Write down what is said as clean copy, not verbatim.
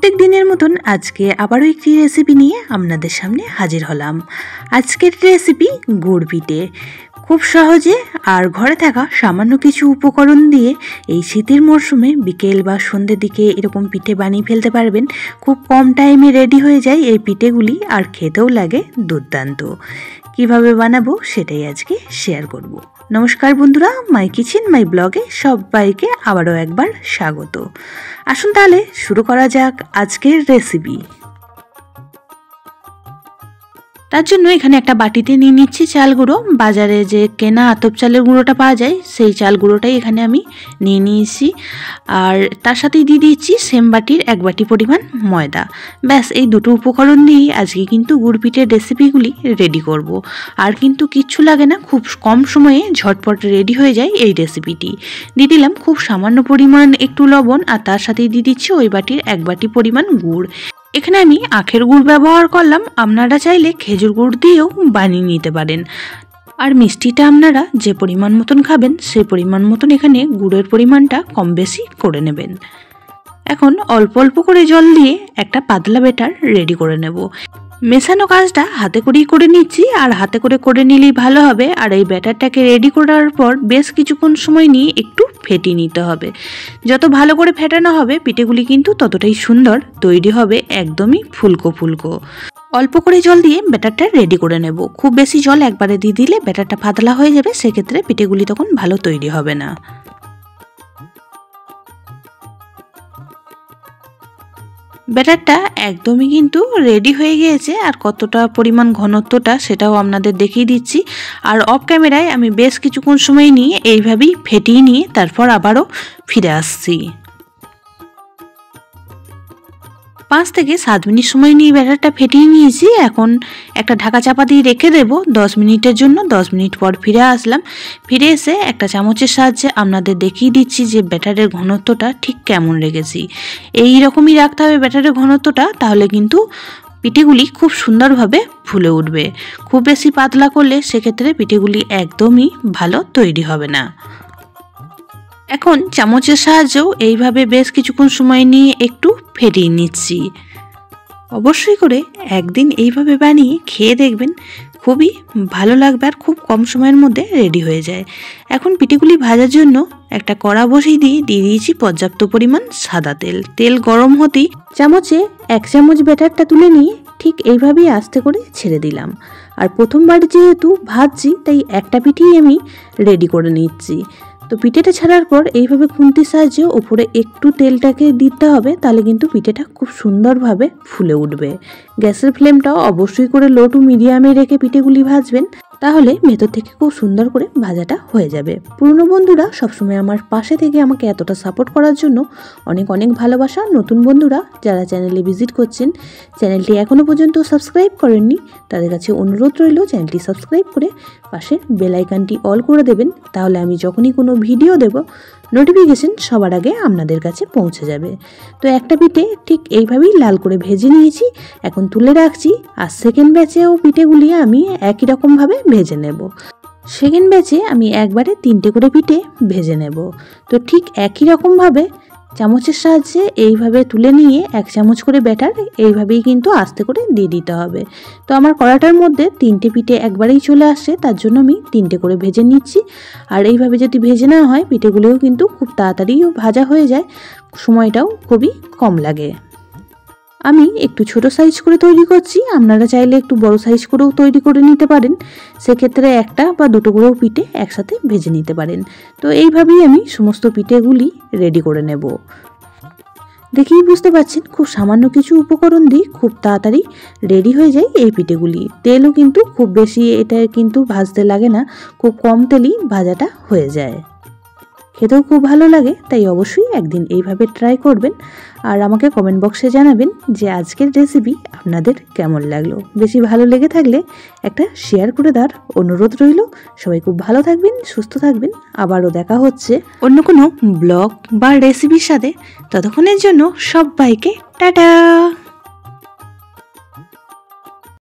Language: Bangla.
প্রত্যেক দিনের মতন আজকে আবারও একটি রেসিপি নিয়ে আপনাদের সামনে হাজির হলাম। আজকের রেসিপি গুড় পিঠে। খুব সহজে আর ঘরে থাকা সামান্য কিছু উপকরণ দিয়ে এই শীতের মরশুমে বিকেল বা সন্ধ্যের দিকে এরকম পিঠে বানিয়ে ফেলতে পারবেন। খুব কম টাইমে রেডি হয়ে যায় এই পিঠেগুলি, আর খেতেও লাগে দুর্দান্ত। কিভাবে বানাবো সেটাই আজকে শেয়ার করব। নমস্কার বন্ধুরা, মাই কিচেন মাই ব্লগে সবাইকে আবারও একবার স্বাগত। আসুন তাহলে শুরু করা যাক আজকের রেসিপি। তার জন্য এখানে একটা বাটিতে নিয়ে নিচ্ছি চাল গুঁড়ো। বাজারে যে কেনা আতপ চালের গুঁড়োটা পাওয়া যায় সেই চাল গুঁড়োটাই এখানে আমি নিয়ে নিয়েছি। আর তার সাথেই দিয়ে দিচ্ছি সেম বাটির 1 বাটি পরিমাণ ময়দা। ব্যাস এই দুটো উপকরণ দিয়েই আজকে কিন্তু গুড় পিঠের রেসিপিগুলি রেডি করব। আর কিন্তু কিচ্ছু লাগে না, খুব কম সময়ে ঝটপট রেডি হয়ে যায় এই রেসিপিটি। দিয়ে দিলাম খুব সামান্য পরিমাণ একটু লবণ, আর তার সাথেই দিয়ে দিচ্ছি ওই বাটির 1 বাটি পরিমাণ গুড়। এখানে আমি আখের গুড় ব্যবহার করলাম, আপনারা চাইলে খেজুর গুড় দিয়েও বানিয়ে নিতে পারেন। আর মিষ্টিটা আপনারা যে পরিমাণ মতন খাবেন সেই পরিমাণ মতন এখানে গুড়ের পরিমাণটা কম বেশি করে নেবেন। এখন অল্প অল্প করে জল দিয়ে একটা পাতলা ব্যাটার রেডি করে নেব। মেশানো কাজটা হাতে করেই করে নিচ্ছি, আর হাতে করে নিলেই ভালো হবে। আর এই ব্যাটারটাকে রেডি করার পর বেশ কিছুক্ষণ সময় নিয়ে একটু ফেটিয়ে নিতে হবে। যত ভালো করে ফেটানো হবে পিঠেগুলি কিন্তু ততটাই সুন্দর তৈরি হবে, একদমই ফুলকো ফুলকো। অল্প করে জল দিয়ে ব্যাটারটা রেডি করে নেব। খুব বেশি জল একবারে দিয়ে দিলে ব্যাটারটা পাতলা হয়ে যাবে, সেক্ষেত্রে পিঠেগুলি তখন ভালো তৈরি হবে না। ব্যাটারটা একদমই কিন্তু রেডি হয়ে গিয়েছে, আর কতটা পরিমাণ ঘনত্বটা সেটাও আপনাদের দেখিয়ে দিচ্ছি। আর অফ ক্যামেরায় আমি বেশ কিছুক্ষণ সময় নিয়ে এইভাবেই ফেটিয়ে নিয়ে তারপর আবারও ফিরে আসছি। 5 থেকে 7 মিনিট সময় নিয়ে ব্যাটারটা ফেটিয়ে নিয়েছি। এখন একটা ঢাকা চাপা দিয়ে রেখে দেব 10 মিনিটের জন্য। 10 মিনিট পর ফিরে আসলাম। ফিরে এসে একটা চামচের সাহায্যে আপনাদের দেখিয়ে দিচ্ছি যে ব্যাটারের ঘনত্বটা ঠিক কেমন রেখেছি। এই রকমই রাখতে হবে ব্যাটারের ঘনত্বটা, তাহলে কিন্তু পিঠেগুলি খুব সুন্দরভাবে ফুলে উঠবে। খুব বেশি পাতলা করলে সেক্ষেত্রে পিঠেগুলি একদমই ভালো তৈরি হবে না। এখন চামচের সাহায্যেও এইভাবে বেশ কিছুক্ষণ সময় নিয়ে একটু ফেটিয়ে নিচ্ছি। অবশ্যই করে একদিন এইভাবে বানিয়ে খেয়ে দেখবেন, খুবই ভালো লাগবে আর খুব কম সময়ের মধ্যে রেডি হয়ে যায়। এখন পিঠেগুলি ভাজার জন্য একটা কড়া বসিয়ে দিয়ে দিয়েছি পর্যাপ্ত পরিমাণ সাদা তেল। তেল গরম হতেই চামচে 1 চামচ ব্যাটারটা তুলে নিয়ে ঠিক এইভাবেই আস্তে করে ছেড়ে দিলাম। আর প্রথমবার যেহেতু ভাজছি তাই একটা পিঠেই আমি রেডি করে নিচ্ছি। তো পিঠেটা ছাড়ার পর এইভাবে খুন্তির সাহায্যে উপরে একটু তেলটাকে দিতে হবে, তাহলে কিন্তু পিঠেটা খুব সুন্দরভাবে ফুলে উঠবে। গ্যাসের ফ্লেমটাও অবশ্যই করে লো টু মিডিয়ামে রেখে পিঠেগুলি ভাজবেন, তাহলে ভেতর থেকে খুব সুন্দর করে ভাজাটা হয়ে যাবে। পুরনো বন্ধুরা সবসময় আমার পাশে থেকে আমাকে এতটা সাপোর্ট করার জন্য অনেক অনেক ভালোবাসা। নতুন বন্ধুরা যারা চ্যানেলে ভিজিট করছেন, চ্যানেলটি এখনও পর্যন্ত সাবস্ক্রাইব করেননি, তাদের কাছে অনুরোধ রইল চ্যানেলটি সাবস্ক্রাইব করে পাশের বেল আইকনটি অল করে দেবেন। তাহলে আমি যখনই কোনো ভিডিও দেব নোটিফিকেশন সবার আগে আপনাদের কাছে পৌঁছে যাবে। তো একটা পিঠে ঠিক এইভাবেই লাল করে ভেজে নিয়েছি, এখন তুলে রাখছি। আর সেকেন্ড ব্যাচেও পিঠেগুলি আমি একই রকমভাবে ভেজে নেব। সেকেন্ড ব্যাচে আমি একবারে 3টে করে পিঠে ভেজে নেব। তো ঠিক একই রকমভাবে চামচের সাহায্যে এইভাবে তুলে নিয়ে 1 চামচ করে ব্যাটার এইভাবেই কিন্তু আস্তে করে দিয়ে দিতে হবে। তো আমার কড়াটার মধ্যে 3টে পিঠে একবারেই চলে আসছে, তার জন্য আমি 3টে করে ভেজে নিচ্ছি। আর এইভাবে যদি ভেজে নেওয়া হয় পিঠেগুলোও কিন্তু খুব তাড়াতাড়িও ভাজা হয়ে যায়, সময়টাও খুবই কম লাগে। আমি একটু ছোট সাইজ করে তৈরি করছি, আপনারা চাইলে একটু বড় সাইজ করেও তৈরি করে নিতে পারেন। সেক্ষেত্রে 1টা বা 2টো করেও পিঠে একসাথে ভেজে নিতে পারেন। তো এইভাবেই আমি সমস্ত পিঠেগুলি রেডি করে নেব। দেখেই বুঝতে পারছেন খুব সামান্য কিছু উপকরণ দিয়ে খুব তাড়াতাড়ি রেডি হয়ে যায় এই পিঠেগুলি। তেলও কিন্তু খুব বেশি এটা কিন্তু ভাজতে লাগে না, খুব কম তেলেই ভাজাটা হয়ে যায়। খেতেও খুব ভালো লাগে, তাই অবশ্যই একদিন এইভাবে ট্রাই করবেন। আর আমাকে কমেন্ট বক্সে জানাবেন যে আজকের রেসিপি আপনাদের কেমন লাগলো। বেশি ভালো লেগে থাকলে একটা শেয়ার করে দেওয়ার অনুরোধ রইল। সবাই খুব ভালো থাকবেন, সুস্থ থাকবেন। আবারও দেখা হচ্ছে অন্য কোনো ব্লগ বা রেসিপির সাথে। ততক্ষণের জন্য সবাইকে টাটা।